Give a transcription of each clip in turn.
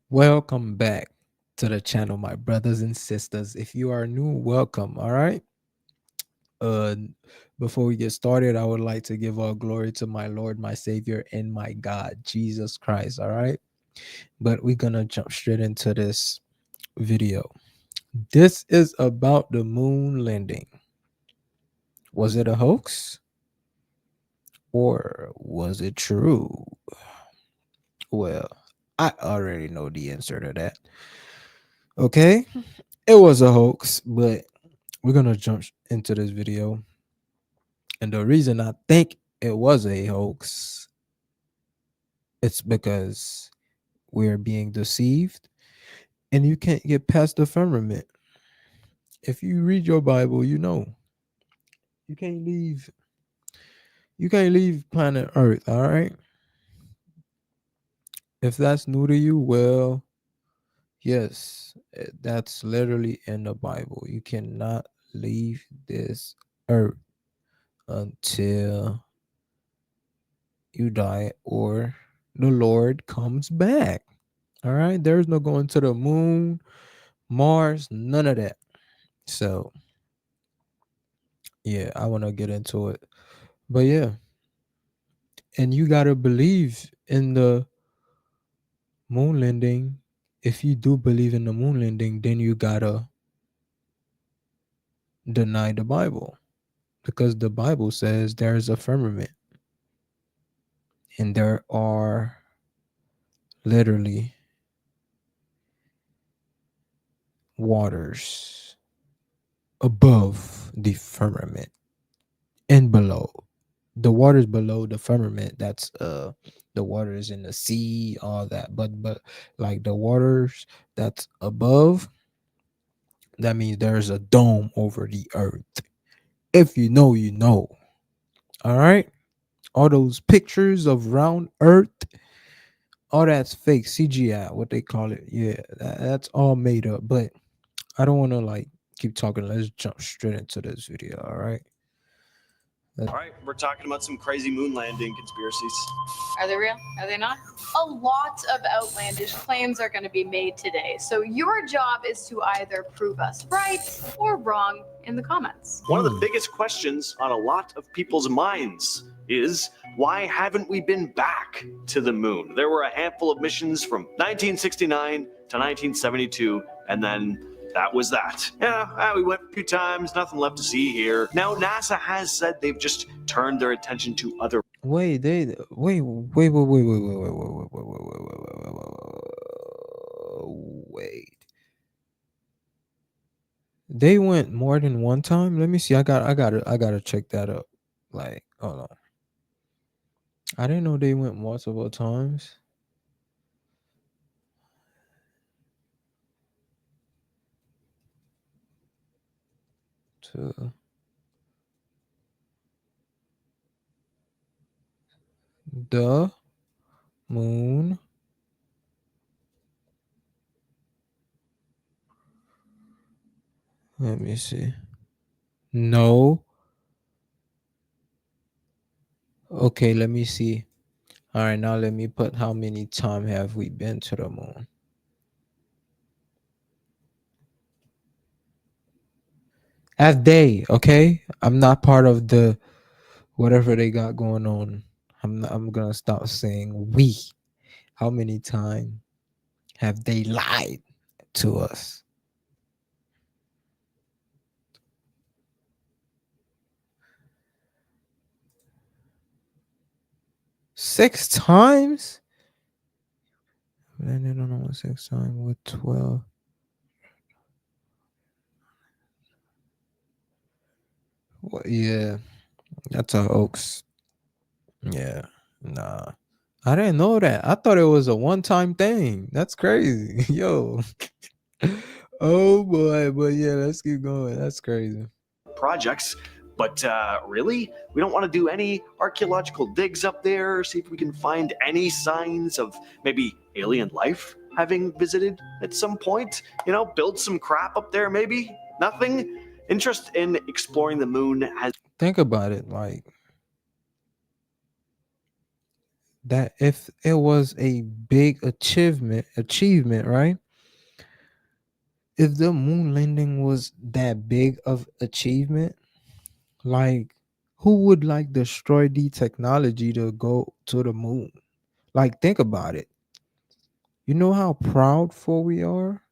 Welcome back to the channel, my brothers and sisters. If you are new, welcome. All right. Uh, Before we get started, I would like to give all glory to my Lord, my Savior, and my God, Jesus Christ. All right. But we're gonna jump straight into this video. This is about the moon landing. Was it a hoax or was it true? Well, I already know the answer to that. Okay, it was a hoax, but we're gonna jump into this video. And the reason I think it was a hoax, it's because we're being deceived and you can't get past the firmament. If you read your Bible, you know you can't leave planet Earth, all right? If that's new to you, well, yes, that's literally in the Bible. You cannot leave this earth until you die or the Lord comes back. All right, there's no going to the moon, Mars, none of that. So, yeah, I want to get into it. But yeah, and you got to believe in the moon landing. If you do believe in the moon landing, then you got to deny the Bible because the Bible says there's a firmament and there are literally waters above the firmament and below. The waters below the firmament, that's the waters in the sea, all that. But like the waters that's above, that means there's a dome over the earth. If you know, you know. All right. All those pictures of round earth, all that's fake CGI, what they call it. Yeah, that's all made up. But I don't want to like keep talking. Let's jump straight into this video. All right. All right, we're talking about some crazy moon landing conspiracies. Are they real? Are they not? A lot of outlandish claims are going to be made today, so your job is to either prove us right or wrong in the comments. One of the biggest questions on a lot of people's minds is why haven't we been back to the moon? There were a handful of missions from 1969 to 1972, and then that was that. Yeah, we went a few times, nothing left to see here. Now, NASA has said they've just turned their attention to other. Wait, they wait. They went more than one time. Let me see. I gotta check that up. Like, hold on. I didn't know they went multiple times. To the moon. Let me see. No. Okay, let me see. All right, now let me put how many times have we been to the moon? As they, okay? I'm not part of the whatever they got going on. I'm gonna stop saying we. How many times have they lied to us? Six times? Landed on almost 6 times with 12. What, yeah, that's a hoax. Yeah, nah. I didn't know that. I thought it was a one-time thing. That's crazy. Yo. Oh boy, but yeah, let's keep going. That's crazy. Projects. But really, we don't want to do any archaeological digs up there, see if we can find any signs of maybe alien life having visited at some point. You know, build some crap up there, maybe? Nothing? Interest in exploring the moon has. Think about it. Like, that if it was a big achievement, right? If the moon landing was that big of achievement, like who would like destroy the technology to go to the moon? Like think about it. You know how proud for we are?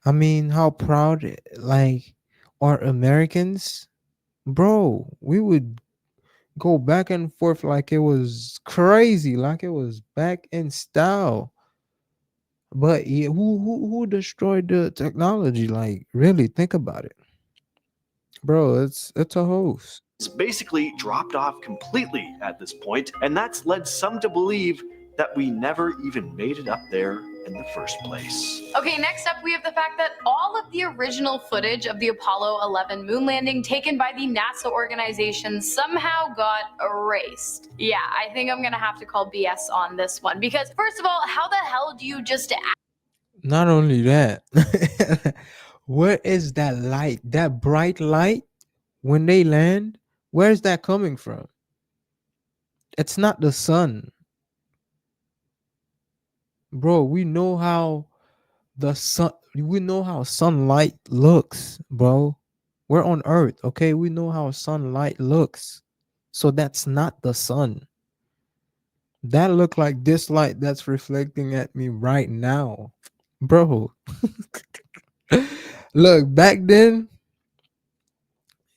I mean, how proud like are Americans? Bro, we would go back and forth like it was crazy, like it was back in style. But yeah, who destroyed the technology? Like really think about it. Bro, it's a hoax. Basically dropped off completely at this point, and that's led some to believe that we never even made it up there in the first place. Okay, next up we have the fact that all of the original footage of the Apollo 11 moon landing taken by the NASA organization somehow got erased. Yeah, I think I'm gonna have to call BS on this one because, first of all, how the hell do you just Not only that, where is that light? That bright light when they land? Where's that coming from? It's not the sun. Bro, we know how sunlight looks, bro. We're on earth, okay? We know how sunlight looks. So that's not the sun. That look like this light that's reflecting at me right now. Bro. Look, back then,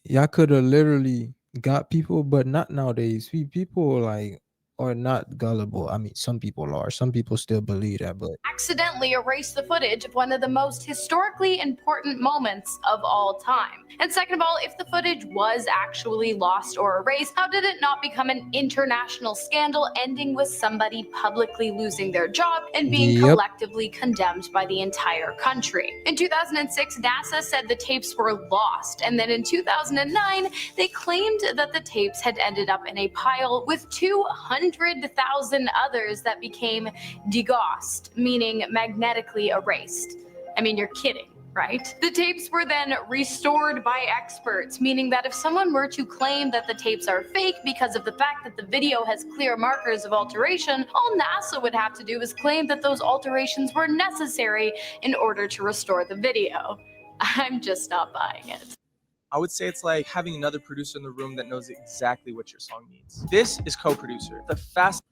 y'all could have literally got people, but not nowadays. People like are not gullible. I mean, some people are. Some people still believe that, but accidentally erase the footage of one of the most historically important moments of all time? And second of all, if the footage was actually lost or erased, how did it not become an international scandal, ending with somebody publicly losing their job and being yep. collectively condemned by the entire country? In 2006, NASA said the tapes were lost, and then in 2009, they claimed that the tapes had ended up in a pile with 200,000 others that became degaussed, meaning magnetically erased. I mean, you're kidding, right? The tapes were then restored by experts, meaning that if someone were to claim that the tapes are fake because of the fact that the video has clear markers of alteration, all NASA would have to do is claim that those alterations were necessary in order to restore the video. I'm just not buying it. I would say it's like having another producer in the room that knows exactly what your song needs. This is co-producer. The fast.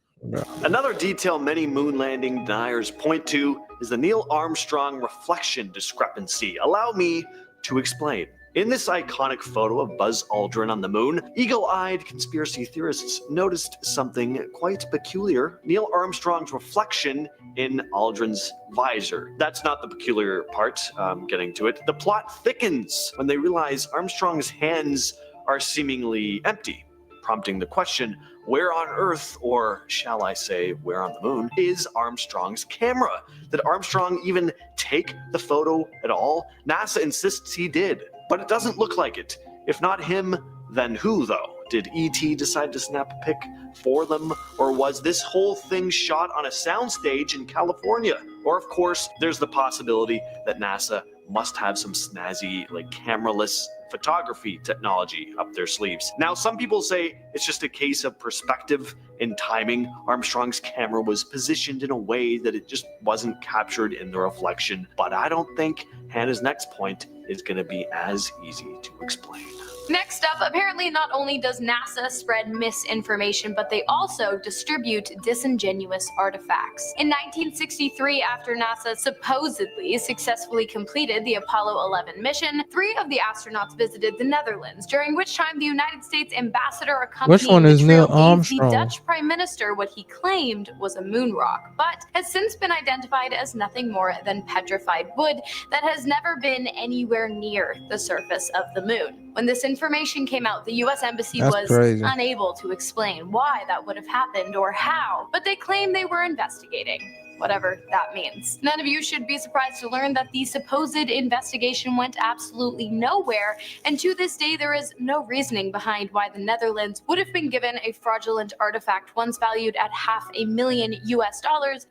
Another detail many moon landing deniers point to is the Neil Armstrong reflection discrepancy. Allow me to explain. In this iconic photo of Buzz Aldrin on the moon, eagle-eyed conspiracy theorists noticed something quite peculiar: Neil Armstrong's reflection in Aldrin's visor. That's not the peculiar part, getting to it. The plot thickens when they realize Armstrong's hands are seemingly empty, prompting the question, where on Earth, or shall I say, where on the moon, is Armstrong's camera? Did Armstrong even take the photo at all? NASA insists he did, but it doesn't look like it. If not him, then who, though? Did E.T. decide to snap a pic for them? Or was this whole thing shot on a soundstage in California? Or, of course, there's the possibility that NASA must have some snazzy, like, cameraless photography technology up their sleeves. Now, some people say it's just a case of perspective and timing. Armstrong's camera was positioned in a way that it just wasn't captured in the reflection, but I don't think Hannah's next point is going to be as easy to explain. Next up, apparently not only does NASA spread misinformation, but they also distribute disingenuous artifacts. In 1963, after NASA supposedly successfully completed the Apollo 11 mission, 3 of the astronauts visited the Netherlands, during which time the United States ambassador Which one accompanying the is Neil trio gave the Armstrong? Dutch Prime Minister what he claimed was a moon rock, but has since been identified as nothing more than petrified wood that has never been anywhere near the surface of the moon. When this information came out, the US Embassy That's was crazy. unable to explain why that would have happened or how, but they claim they were investigating. Whatever that means. None of you should be surprised to learn that the supposed investigation went absolutely nowhere, and to this day there is no reasoning behind why the Netherlands would have been given a fraudulent artifact once valued at $500,000 US,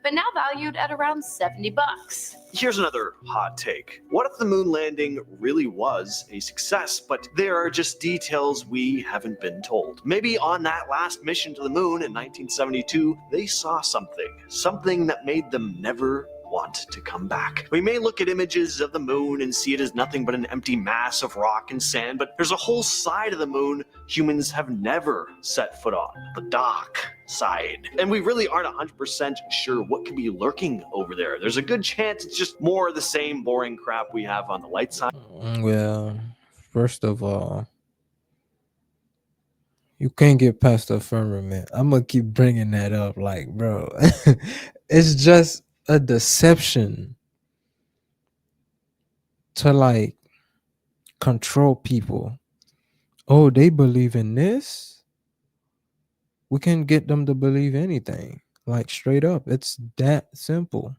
but now valued at around $70. Here's another hot take. What if the moon landing really was a success, but there are just details we haven't been told? Maybe on that last mission to the moon in 1972, they saw something that made them never want to come back. We may look at images of the moon and see it as nothing but an empty mass of rock and sand, but there's a whole side of the moon humans have never set foot on, the dark side. And we really aren't 100% sure what could be lurking over there. There's a good chance it's just more of the same boring crap we have on the light side. Well, first of all, you can't get past the firmament. I'm gonna keep bringing that up, like, bro, it's just a deception to like control people. Oh, they believe in this. We can get them to believe anything. Like straight up, it's that simple.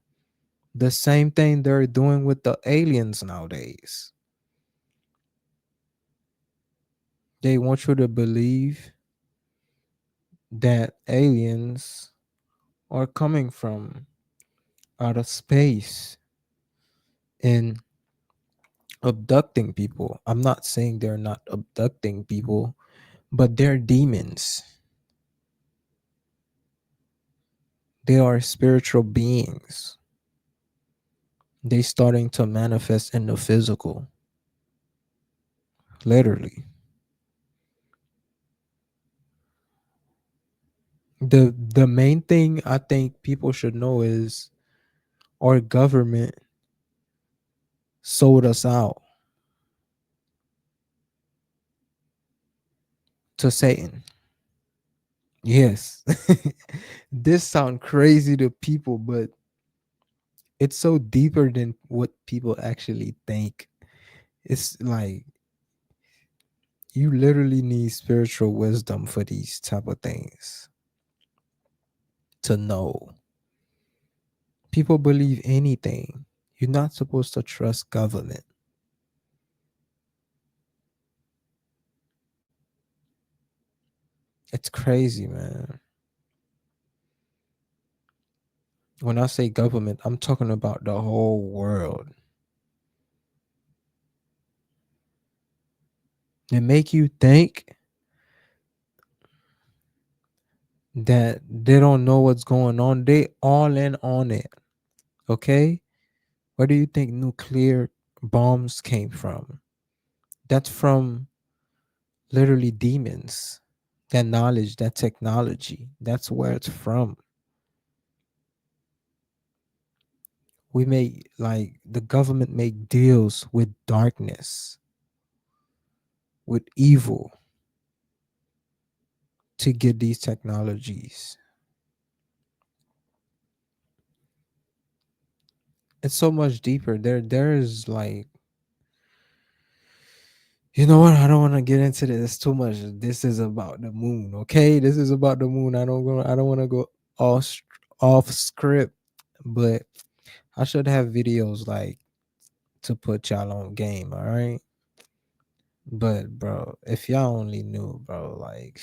The same thing they're doing with the aliens nowadays. They want you to believe that aliens are coming from outer space and abducting people. I'm not saying they're not abducting people, but they're demons. They are spiritual beings. They starting to manifest in the physical. Literally. The main thing I think people should know is our government sold us out to Satan. Yes. This sounds crazy to people, but it's so deeper than what people actually think. It's like you literally need spiritual wisdom for these type of things to know. People believe anything. You're not supposed to trust government. It's crazy, man. When I say government, I'm talking about the whole world. They make you think that they don't know what's going on. They all in on it. Okay? Where do you think nuclear bombs came from? That's from literally demons. That knowledge, that technology. That's where it's from. We make like the government make deals with darkness, with evil to get these technologies. It's so much deeper. There's like, you know what? I don't want to get into this. It's too much. This is about the moon, okay? This is about the moon. I don't want to go off off script, but I should have videos like to put y'all on game, all right? But bro, if y'all only knew, bro, like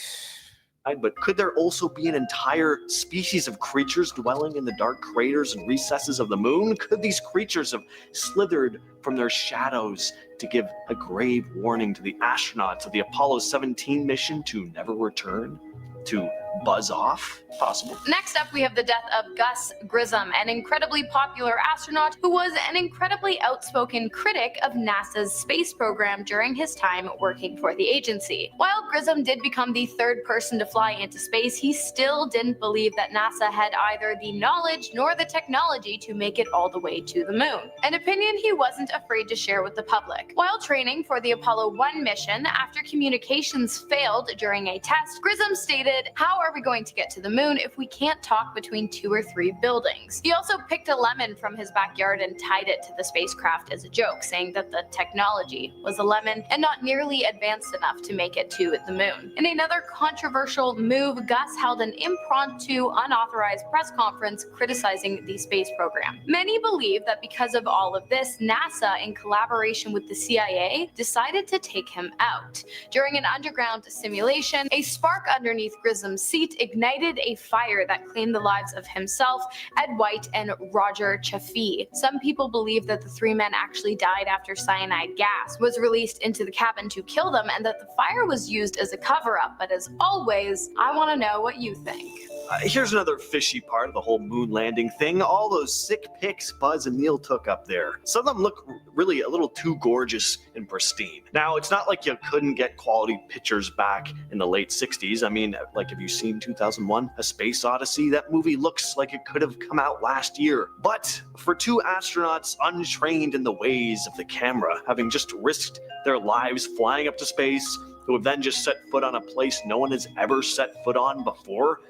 But could there also be an entire species of creatures dwelling in the dark craters and recesses of the moon? Could these creatures have slithered from their shadows to give a grave warning to the astronauts of the Apollo 17 mission to never return? To buzz off? Possible. Next up, we have the death of Gus Grissom, an incredibly popular astronaut who was an incredibly outspoken critic of NASA's space program during his time working for the agency. While Grissom did become the third person to fly into space, he still didn't believe that NASA had either the knowledge nor the technology to make it all the way to the moon, an opinion he wasn't afraid to share with the public. While training for the Apollo 1 mission, after communications failed during a test, Grissom stated, "How are we going to get to the moon if we can't talk between 2 or 3 buildings?" He also picked a lemon from his backyard and tied it to the spacecraft as a joke, saying that the technology was a lemon and not nearly advanced enough to make it to the moon. In another controversial move, Gus held an impromptu, unauthorized press conference criticizing the space program. Many believe that because of all of this, NASA, in collaboration with the CIA, decided to take him out. During an underground simulation, a spark underneath Grissom's seat feat ignited a fire that claimed the lives of himself, Ed White, and Roger Chaffee. Some people believe that the three men actually died after cyanide gas was released into the cabin to kill them, and that the fire was used as a cover-up. But as always, I want to know what you think. Here's another fishy part of the whole moon landing thing. All those sick pics Buzz and Neil took up there. Some of them look really a little too gorgeous and pristine. Now, it's not like you couldn't get quality pictures back in the late 60s. I mean, like, have you seen 2001: A Space Odyssey? That movie looks like it could have come out last year. But for two astronauts untrained in the ways of the camera, having just risked their lives flying up to space, who have then just set foot on a place no one has ever set foot on before,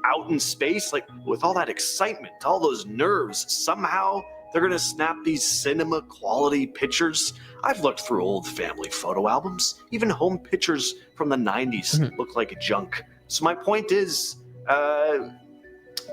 out in space, like, with all that excitement, all those nerves, somehow they're gonna snap these cinema quality pictures. I've looked through old family photo albums. Even home pictures from the 90s look like junk. So my point is,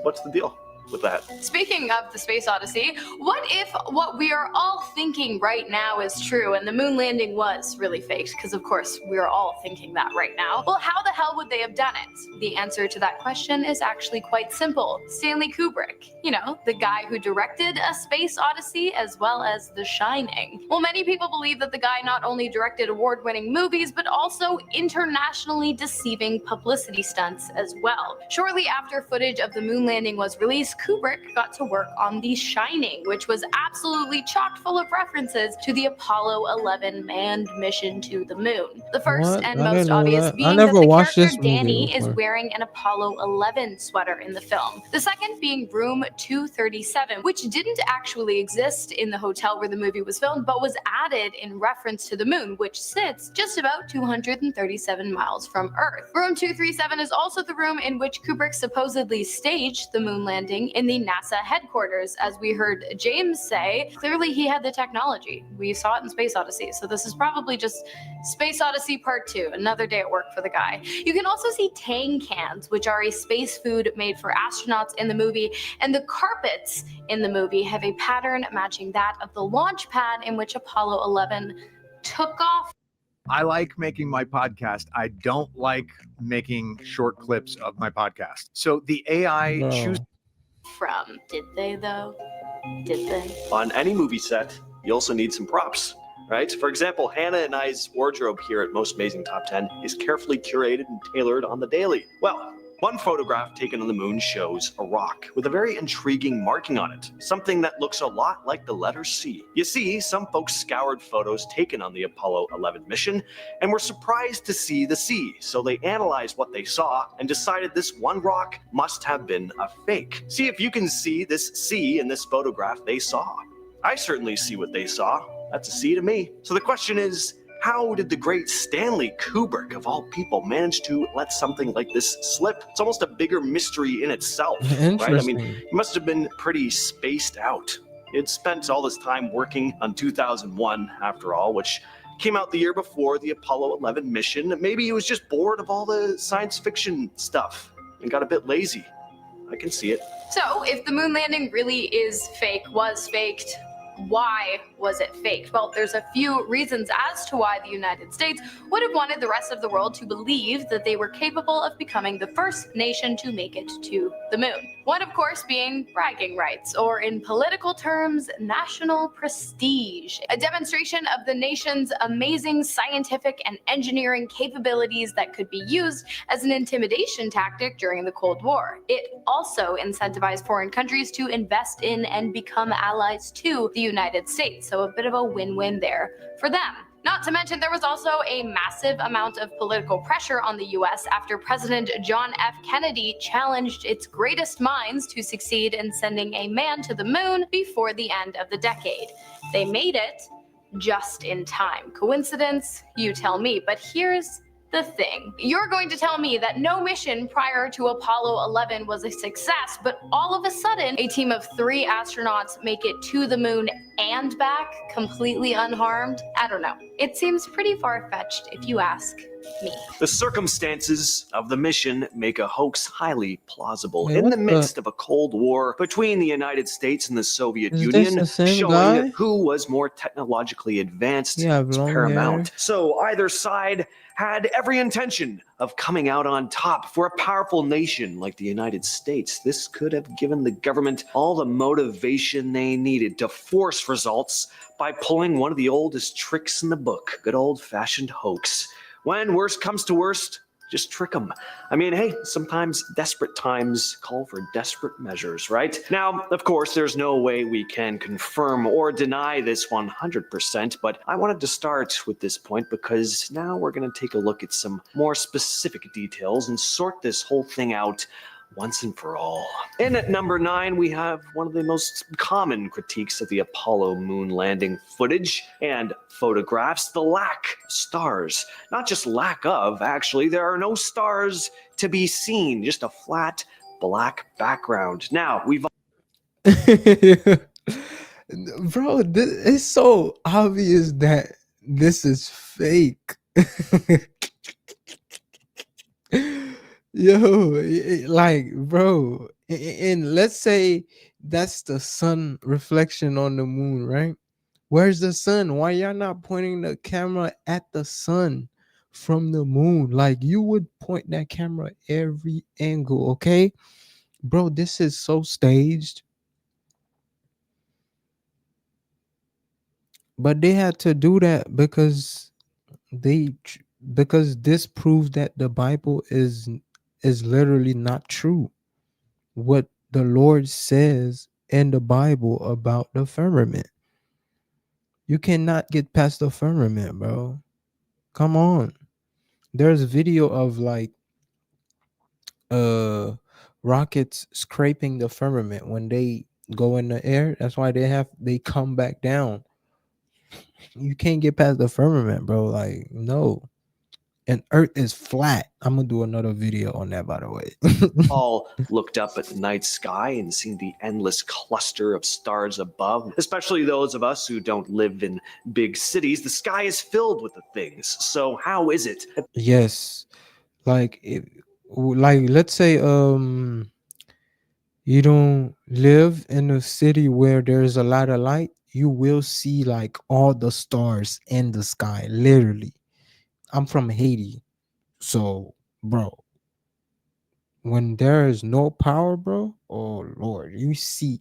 what's the deal with that? Speaking of the Space Odyssey, what if what we are all thinking right now is true and the moon landing was really faked? Because of course we're all thinking that right now. Well, how the hell would they have done it? The answer to that question is actually quite simple. Stanley Kubrick. You know, the guy who directed A Space Odyssey as well as The Shining. Well, many people believe that the guy not only directed award-winning movies, but also internationally deceiving publicity stunts as well. Shortly after footage of the moon landing was released, Kubrick got to work on The Shining, which was absolutely chock full of references to the Apollo 11 manned mission to the moon. The first What? and I most didn't know obvious that. I being that never the watched character this movie Danny is before. wearing an Apollo 11 sweater in the film. The second being Room 237, which didn't actually exist in the hotel where the movie was filmed, but was added in reference to the moon, which sits just about 237 miles from Earth. Room 237 is also the room in which Kubrick supposedly staged the moon landing in the NASA headquarters. As we heard James say, clearly he had the technology. We saw it in Space Odyssey, so this is probably just Space Odyssey Part 2, another day at work for the guy. You can also see Tang cans, which are a space food made for astronauts in the movie, and the carpets in the movie have a pattern matching that of the launch pad in which Apollo 11 took off. I like making my podcast. I don't like making short clips of my podcast. So the AI Bro. chooses From. Did they though? Did they? On any movie set, you also need some props, right? For example, Hannah and I's wardrobe here at Most Amazing Top 10 is carefully curated and tailored on the daily. Well, one photograph taken on the moon shows a rock with a very intriguing marking on it, something that looks a lot like the letter C. You see, some folks scoured photos taken on the Apollo 11 mission and were surprised to see the C, so they analyzed what they saw and decided this one rock must have been a fake. See if you can see this C in this photograph they saw. I certainly see what they saw. That's a C to me. So the question is, how did the great Stanley Kubrick, of all people, manage to let something like this slip? It's almost a bigger mystery in itself, right? I mean, Interesting. he must have been pretty spaced out. He'd spent all this time working on 2001, after all, which came out the year before the Apollo 11 mission. Maybe he was just bored of all the science fiction stuff and got a bit lazy. I can see it. So, if the moon landing really is fake, was faked, why was it faked? Well, there's a few reasons as to why the United States would have wanted the rest of the world to believe that they were capable of becoming the first nation to make it to the moon. One, of course, being bragging rights, or in political terms, national prestige. A demonstration of the nation's amazing scientific and engineering capabilities that could be used as an intimidation tactic during the Cold War. It also incentivized foreign countries to invest in and become allies to the United States, so a bit of a win-win there for them. Not to mention, there was also a massive amount of political pressure on the US after President John F. Kennedy challenged its greatest minds to succeed in sending a man to the moon before the end of the decade. They made it just in time. Coincidence? You tell me. But here's the thing. You're going to tell me that no mission prior to Apollo 11 was a success, but all of a sudden, a team of 3 astronauts make it to the moon and back completely unharmed? I don't know. It seems pretty far-fetched if you ask me. The circumstances of the mission make a hoax highly plausible. Man, In the what the midst of a Cold War between the United States and the Soviet is this Union, the same showing guy? who was more technologically advanced He have was long paramount. hair. So either side had every intention of coming out on top. For a powerful nation like the United States, this could have given the government all the motivation they needed to force results by pulling one of the oldest tricks in the book, good old-fashioned hoax. When worst comes to worst, just trick them. I mean, hey, sometimes desperate times call for desperate measures, right? Now, of course, there's no way we can confirm or deny this 100%, but I wanted to start with this point because now we're going to take a look at some more specific details and sort this whole thing out once and for all. In at number 9, we have one of the most common critiques of the Apollo moon landing footage and photographs, the lack of stars. Not just lack of, actually, there are no stars to be seen, just a flat black background. Now, we've Bro, it's so obvious that this is fake. Yo, like, bro, and let's say that's the sun reflection on the moon, right? Where's the sun? Why y'all not pointing the camera at the sun from the moon? Like, you would point that camera every angle, okay? Bro, this is so staged. But they had to do that because they because this proves that the Bible is literally not true. What the Lord says in the Bible about the firmament. You cannot get past the firmament, bro. Come on. There's video of like uh rockets scraping the firmament when they go in the air. That's why they come back down. You can't get past the firmament, bro. Like, no. And Earth is flat. I'm gonna do another video on that, by the way. all looked up at the night sky and seen the endless cluster of stars above, especially those of us who don't live in big cities. The sky is filled with the things. So how is it that Yes, like like let's say you don't live in a city where there's a lot of light, you will see like all the stars in the sky. Literally, I'm from Haiti, so bro, when there is no power, bro, oh Lord, you see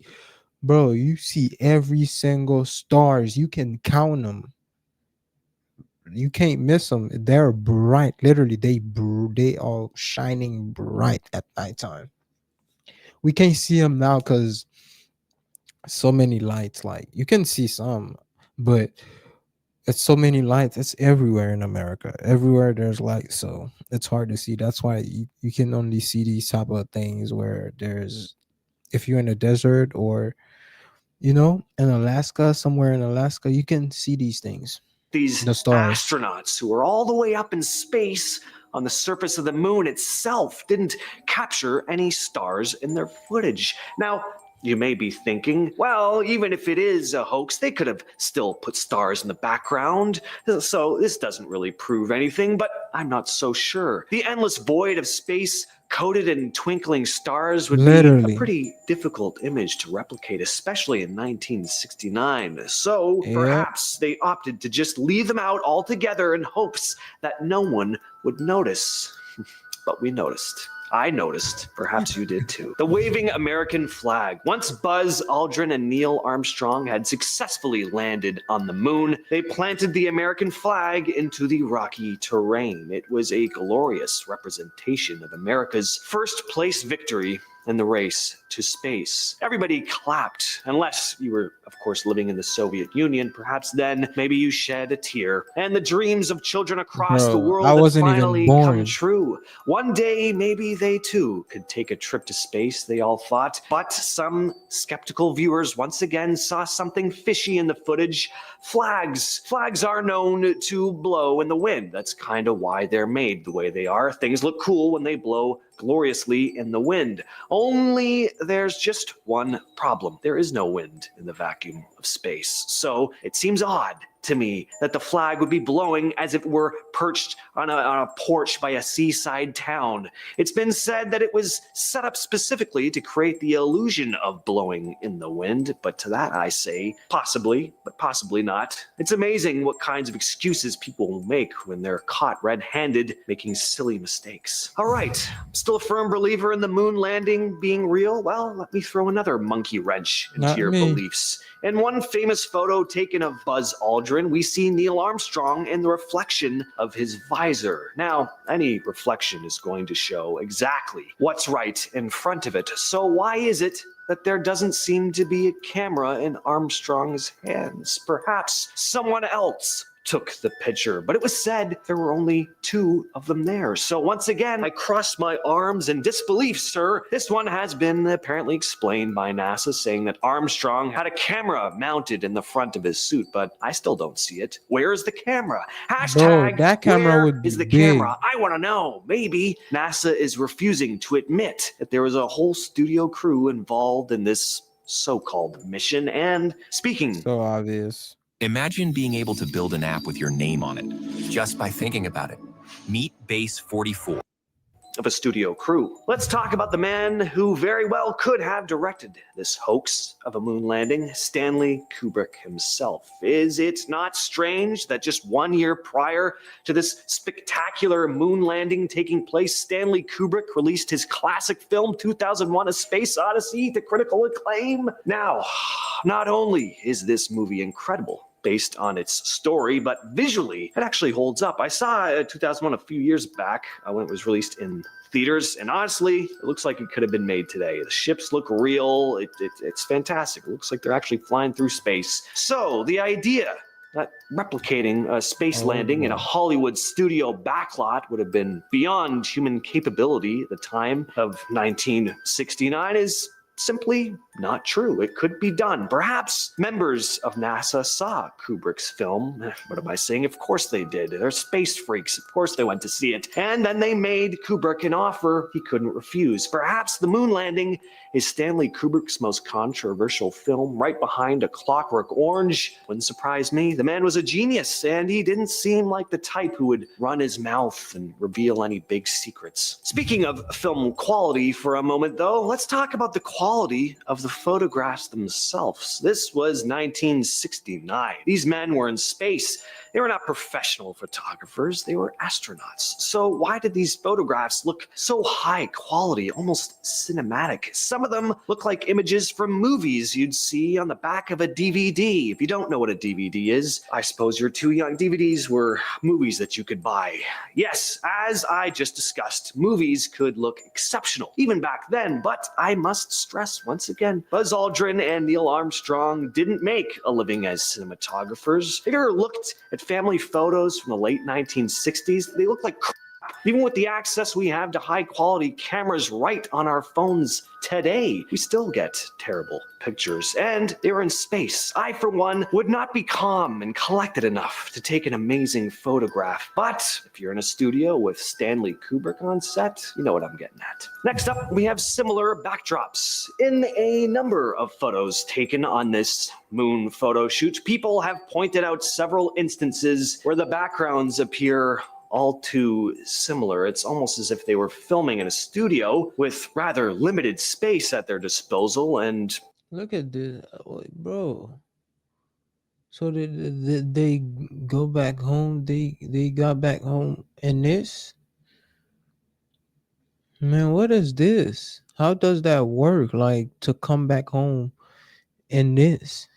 every single stars. You can count them. You can't miss them. They're bright. Literally, they are shining bright at nighttime. We can't see them now because so many lights. Like, you can see some, but it's so many lights. It's everywhere in America. Everywhere there's light, so it's hard to see. That's why you can only see these type of things where there's, if you're in a desert or in Alaska, somewhere in Alaska, you can see these things, these the stars. astronauts who are all the way up in space on the surface of the moon itself didn't capture any stars in their footage? Now, you may be thinking, well, even if it is a hoax, they could have still put stars in the background, so this doesn't really prove anything, but I'm not so sure. The endless void of space coated in twinkling stars would be a Literally. pretty difficult image to replicate, especially in 1969. So Yeah. perhaps they opted to just leave them out altogether in hopes that no one would notice. But we noticed. I noticed. Perhaps you did too. The waving American flag. Once Buzz Aldrin and Neil Armstrong had successfully landed on the moon, they planted the American flag into the rocky terrain. It was a glorious representation of America's first place victory in the race to space. Everybody clapped, unless you were, of course, living in the Soviet Union. Perhaps then maybe you shed a tear. And the dreams of children across the Bro, I world had wasn't even finally come born. true. One day, maybe they too could take a trip to space, they all thought. But some skeptical viewers once again saw something fishy in the footage. Flags. Flags are known to blow in the wind. That's kind of why they're made the way they are. Things look cool when they blow gloriously in the wind. Only there's just one problem. There is no wind in the vacuum of space. So it seems odd to me that the flag would be blowing as if it were perched on a porch by a seaside town. It's been said that it was set up specifically to create the illusion of blowing in the wind, but to that I say, possibly, but possibly not. It's amazing what kinds of excuses people will make when they're caught red-handed making silly mistakes. All right, still a firm believer in the moon landing being real? Well, let me throw another monkey wrench into Not your me. beliefs. In one famous photo taken of Buzz Aldrin, we see Neil Armstrong in the reflection of his visor. Now, any reflection is going to show exactly what's right in front of it. So why is it that there doesn't seem to be a camera in Armstrong's hands? Perhaps someone else took the picture, but it was said there were only 2 of them there. So once again, I cross my arms in disbelief, sir. This one has been apparently explained by NASA, saying that Armstrong had a camera mounted in the front of his suit, but I still don't see it. Where is the camera? Bro, Hashtag, that camera where would be is the big. camera? I want to know. Maybe NASA is refusing to admit that there was a whole studio crew involved in this so-called mission. And speaking So obvious. Imagine being able to build an app with your name on it just by thinking about it. Meet Base 44. of a studio crew, let's talk about the man who very well could have directed this hoax of a moon landing, Stanley Kubrick himself. Is it not strange that just 1 year prior to this spectacular moon landing taking place, Stanley Kubrick released his classic film 2001: A Space Odyssey to critical acclaim? Now, not only is this movie incredible based on its story, but visually, it actually holds up. I saw 2001 a few years back when it was released in theaters, and honestly, it looks like it could have been made today. The ships look real. It's fantastic. It looks like they're actually flying through space. So the idea that replicating a space landing in a Hollywood studio backlot would have been beyond human capability at the time of 1969 is simply not true. It could be done. Perhaps members of NASA saw Kubrick's film. What am I saying? Of course they did. They're space freaks. Of course they went to see it. And then they made Kubrick an offer he couldn't refuse. Perhaps the moon landing is Stanley Kubrick's most controversial film, right behind A Clockwork Orange. Wouldn't surprise me. The man was a genius, and he didn't seem like the type who would run his mouth and reveal any big secrets. Speaking of film quality for a moment, though, let's talk about the quality of the photographs themselves. This was 1969. These men were in space. They were not professional photographers, they were astronauts. So why did these photographs look so high quality, almost cinematic? Some of them look like images from movies you'd see on the back of a DVD. If you don't know what a DVD is, I suppose you're too young. DVDs were movies that you could buy. Yes, as I just discussed, movies could look exceptional even back then, but I must stress once again, Buzz Aldrin and Neil Armstrong didn't make a living as cinematographers. If you ever looked at family photos from the late 1960s, they look like crap. Even with the access we have to high quality cameras right on our phones today, we still get terrible pictures. And they were in space. I, for one, would not be calm and collected enough to take an amazing photograph. But if you're in a studio with Stanley Kubrick on set, you know what I'm getting at. Next up, we have similar backdrops. In a number of photos taken on this moon photo shoot, people have pointed out several instances where the backgrounds appear all too similar. It's almost as if they were filming in a studio with rather limited space at their disposal, and Look at this, bro. So they go back home. They got back home in this. Man, what is this? How does that work? Like to come back home in this?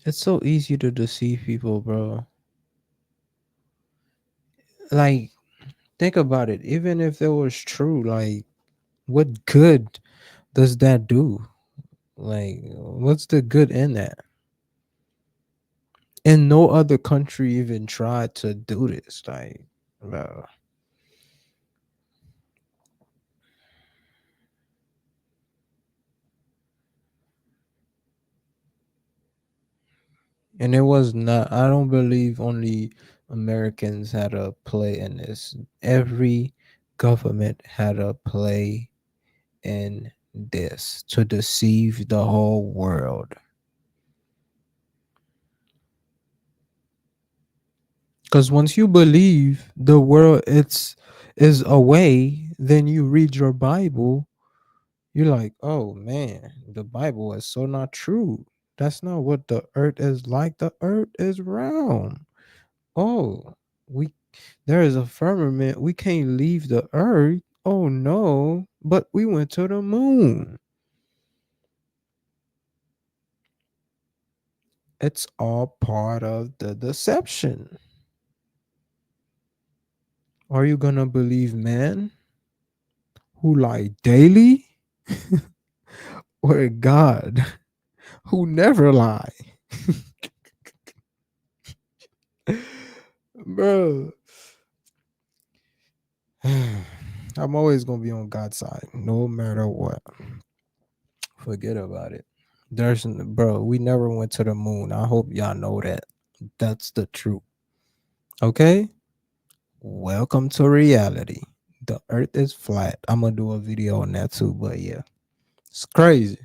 It's so easy to deceive people, bro. Like, think about it. Even if it was true, like, what good does that do? Like, what's the good in that? And no other country even tried to do this. Like, bro. And it was not, I don't believe only Americans had a play in this. Every government had a play in this to deceive the whole world. Because once you believe the world is away, then you read your Bible, you're like, oh man, the Bible is so not true. That's not what the earth is like. The earth is round. Oh, we there is a firmament. We can't leave the earth. Oh no, but we went to the moon. It's all part of the deception. Are you gonna believe man who lie daily or God who never lie? Bro, I'm always gonna be on God's side, no matter what. Forget about it. Bro, we never went to the moon. I hope y'all know that. That's the truth. Okay? Welcome to reality. The earth is flat. I'm gonna do a video on that too, but yeah. It's crazy.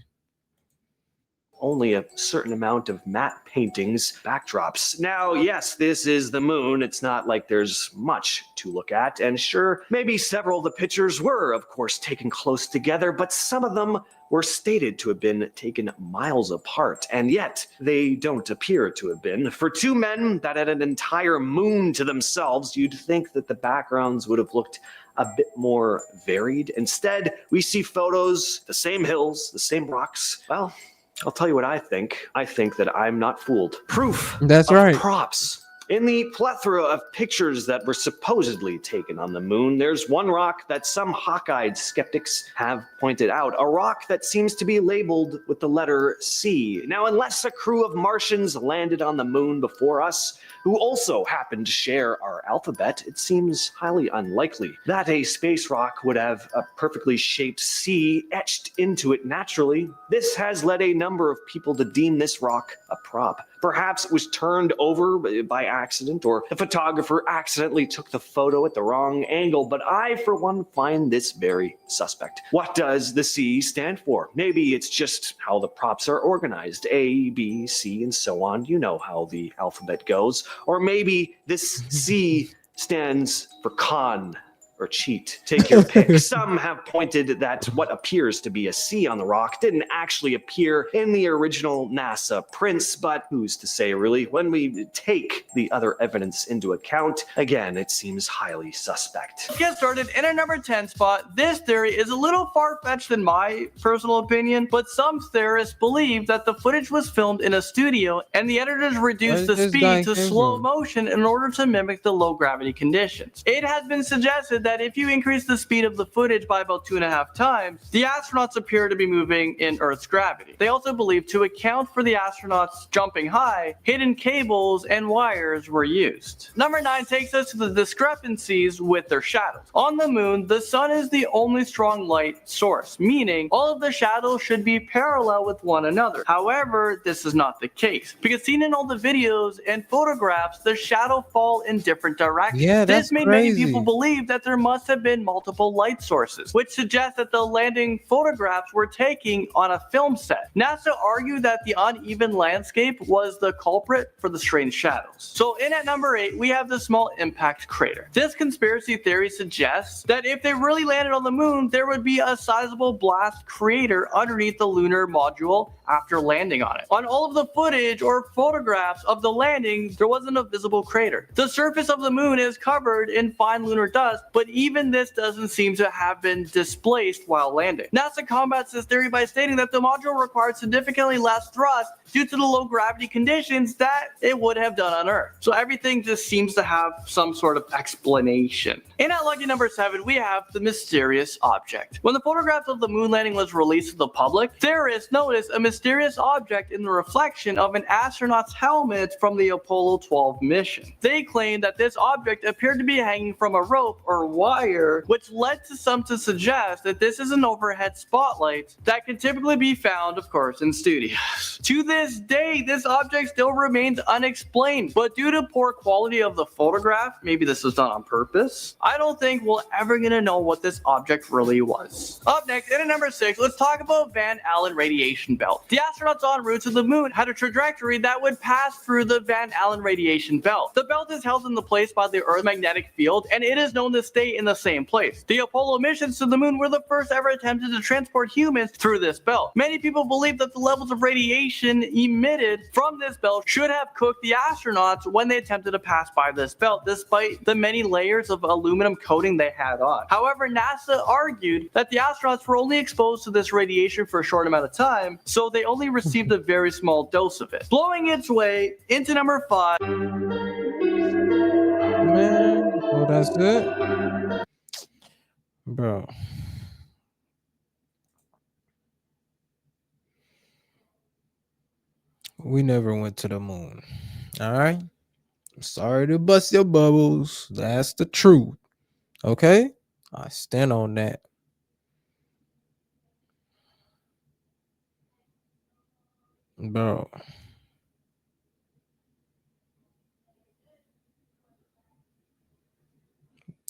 Only a certain amount of matte paintings, backdrops. Now, yes, this is the moon. It's not like there's much to look at. And sure, maybe several of the pictures were, of course, taken close together, but some of them were stated to have been taken miles apart, and yet they don't appear to have been. For two men that had an entire moon to themselves, you'd think that the backgrounds would have looked a bit more varied. Instead, we see photos, the same hills, the same rocks. Well, I'll tell you what I think. I think that I'm not fooled. Proof That's of right. props. In the plethora of pictures that were supposedly taken on the moon, there's one rock that some hawk-eyed skeptics have pointed out, a rock that seems to be labeled with the letter C. Now, unless a crew of Martians landed on the moon before us, who also happen to share our alphabet, it seems highly unlikely that a space rock would have a perfectly shaped C etched into it naturally. This has led a number of people to deem this rock a prop. Perhaps it was turned over by accident, or the photographer accidentally took the photo at the wrong angle, but I, for one, find this very suspect. What does the C stand for? Maybe it's just how the props are organized, A, B, C, and so on. You know how the alphabet goes. Or maybe this C stands for con or cheat. Take your pick. Some have pointed that what appears to be a C on the rock didn't actually appear in the original NASA prints, but who's to say, really? When we take the other evidence into account, again, it seems highly suspect. Let's get started. In our number 10 spot, this theory is a little far-fetched in my personal opinion, but some theorists believe that the footage was filmed in a studio and the editors reduced the Where this guy speed to came slow from? motion in order to mimic the low gravity conditions. It has been suggested that if you increase the speed of the footage by about 2.5 times, the astronauts appear to be moving in Earth's gravity. They also believe to account for the astronauts jumping high, hidden cables and wires were used. Number 9 takes us to the discrepancies with their shadows. On the moon, the sun is the only strong light source, meaning all of the shadows should be parallel with one another. However, this is not the case, because seen in all the videos and photographs, the shadow fall in different directions. Yeah, that's This made many crazy. people believe that there must have been multiple light sources, which suggests that the landing photographs were taken on a film set. NASA argued that the uneven landscape was the culprit for the strange shadows. So in at number 8, we have the small impact crater. This conspiracy theory suggests that if they really landed on the moon, there would be a sizable blast crater underneath the lunar module after landing on it. On all of the footage or photographs of the landing, there wasn't a visible crater. The surface of the moon is covered in fine lunar dust, but even this doesn't seem to have been displaced while landing. NASA combats this theory by stating that the module required significantly less thrust due to the low gravity conditions that it would have done on Earth. So everything just seems to have some sort of explanation. In at lucky number 7, we have the mysterious object. When the photograph of the moon landing was released to the public, theorists noticed a mysterious mysterious object in the reflection of an astronaut's helmet from the Apollo 12 mission. They claim that this object appeared to be hanging from a rope or wire, which led to some to suggest that this is an overhead spotlight that can typically be found, of course, in studios. To this day, this object still remains unexplained, but due to poor quality of the photograph, maybe this was done on purpose, I don't think we'll ever gonna know what this object really was. Up next, in at number 6, let's talk about Van Allen radiation belt. The astronauts en route to the moon had a trajectory that would pass through the Van Allen radiation belt. The belt is held into place by the Earth's magnetic field, and it is known to stay in the same place. The Apollo missions to the moon were the first ever attempted to transport humans through this belt. Many people believe that the levels of radiation emitted from this belt should have cooked the astronauts when they attempted to pass by this belt, despite the many layers of aluminum coating they had on. However, NASA argued that the astronauts were only exposed to this radiation for a short amount of time, so they only received a very small dose of it. Blowing its way into number 5. Man, oh, that's it, bro. We never went to the moon. All right. I'm sorry to bust your bubbles. That's the truth. Okay. I stand on that. Bro.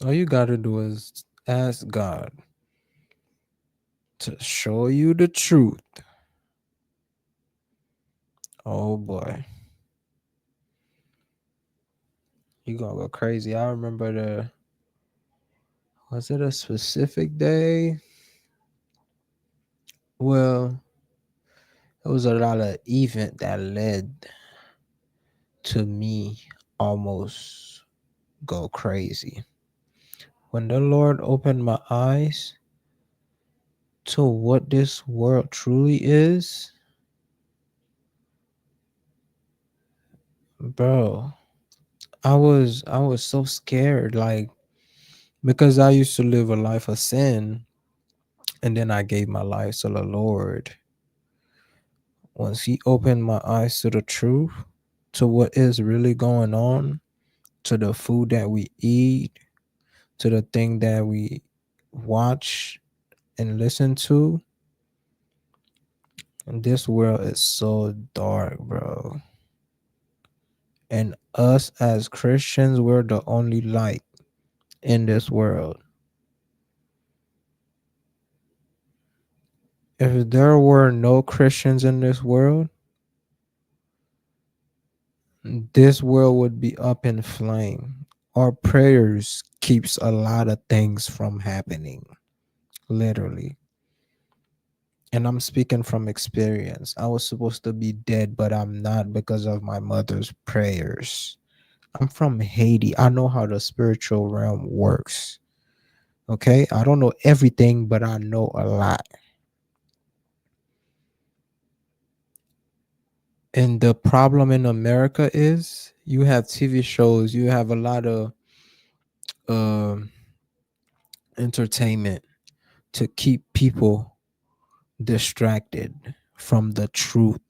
All you gotta do is ask God to show you the truth. Oh boy. You gonna go crazy. I remember was it a specific day? Well, it was a lot of event that led to me almost go crazy. When the Lord opened my eyes to what this world truly is, bro, I was so scared, like, because I used to live a life of sin, and then I gave my life to the Lord. Once he opened my eyes to the truth, to what is really going on, to the food that we eat, to the thing that we watch and listen to, and this world is so dark, bro. And us as Christians, we're the only light in this world. If there were no Christians in this world would be up in flame. Our prayers keeps a lot of things from happening, literally. And I'm speaking from experience. I was supposed to be dead, but I'm not because of my mother's prayers. I'm from Haiti. I know how the spiritual realm works. Okay? I don't know everything, but I know a lot. And the problem in America is you have TV shows, you have a lot of um entertainment to keep people distracted from the truth.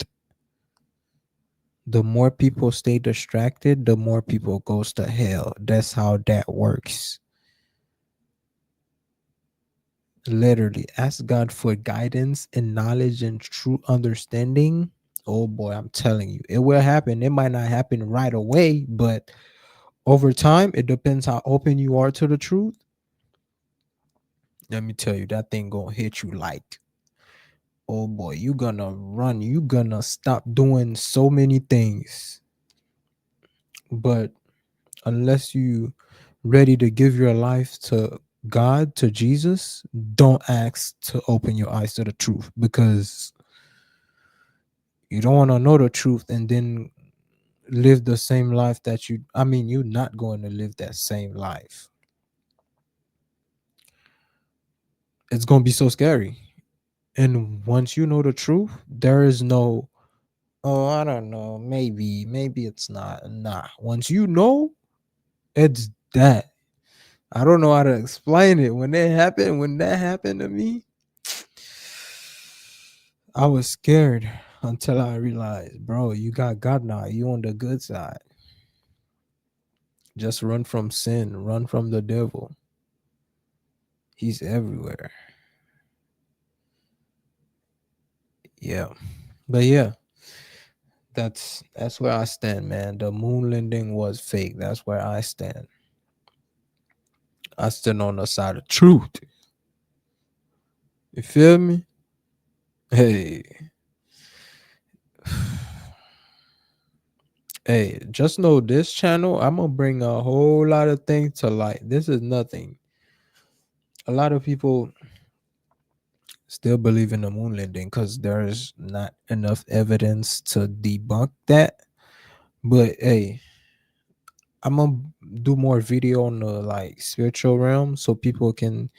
The more people stay distracted, the more people goes to hell. That's how that works. Literally, ask God for guidance and knowledge and true understanding. Oh boy, I'm telling you, it will happen. It might not happen right away, but over time, it depends how open you are to the truth. Let me tell you, that thing gonna hit you like, oh boy, you gonna run. You gonna stop doing so many things. But unless you ready to give your life to God, to Jesus, don't ask to open your eyes to the truth, because you don't want to know the truth and then live the same life that you're not going to live that same life. It's going to be so scary. And once you know the truth, there is no, oh, I don't know, maybe it's not. Nah. Once you know, it's that. I don't know how to explain it. When that happened to me, I was scared. until I realized, bro, you got God now. You on the good side. Just run from sin, run from the devil. He's everywhere. Yeah. But yeah, that's where I stand, man. The moon landing was fake. That's where I stand. I stand on the side of truth. You feel me? Hey, hey, just know this channel, I'm gonna bring a whole lot of things to light. This is nothing. A lot of people still believe in the moon landing because there's not enough evidence to debunk that. But hey, I'm gonna do more video on the like spiritual realm so people can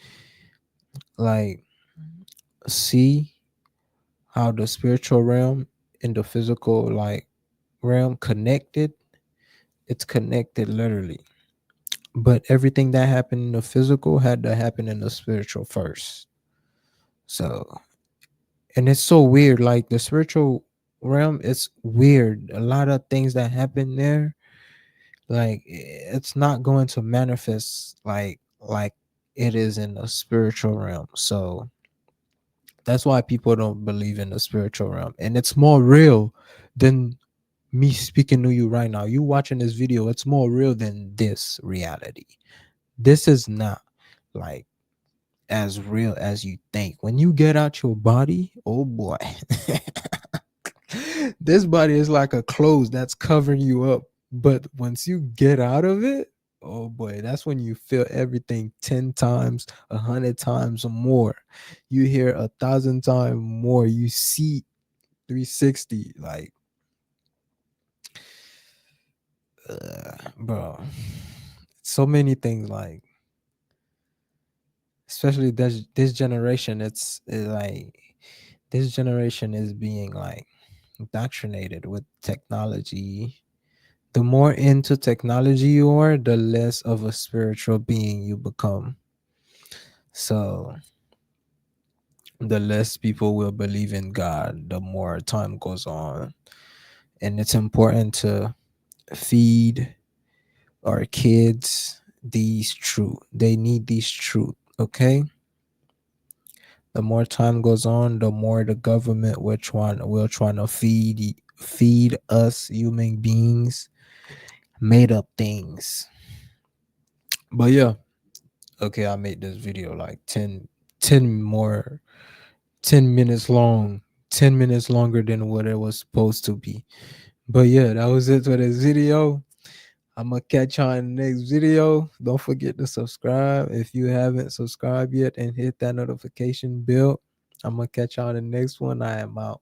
like see how the spiritual realm and the physical like realm connected. It's connected literally. But everything that happened in the physical had to happen in the spiritual first. So, and it's so weird. Like the spiritual realm, it's weird. A lot of things that happen there, like it's not going to manifest like it is in the spiritual realm. So that's why people don't believe in the spiritual realm, and it's more real than me speaking to you right now. You watching this video, it's more real than this reality. This is not like as real as you think. When you get out your body, oh boy. This body is like a clothes that's covering you up. But once you get out of it, oh boy, that's when you feel everything 10 times, 100 times more. You hear 1,000 times more. You see 360. Like, bro, so many things. Like, especially this generation, like this generation is being like indoctrinated with technology. The more into technology you are, the less of a spiritual being you become. So the less people will believe in God, the more time goes on. And it's important to feed our kids these truth. They need these truth. Okay. The more time goes on, the more the government will trying to feed us human beings made up things. But yeah, okay, I made this video like 10 more 10 minutes long, 10 minutes longer than what it was supposed to be. But yeah, that was it for this video. I'm gonna catch y'all in the next video. Don't forget to subscribe if you haven't subscribed yet, and hit that notification bell. I'm gonna catch y'all in the next one. I am out.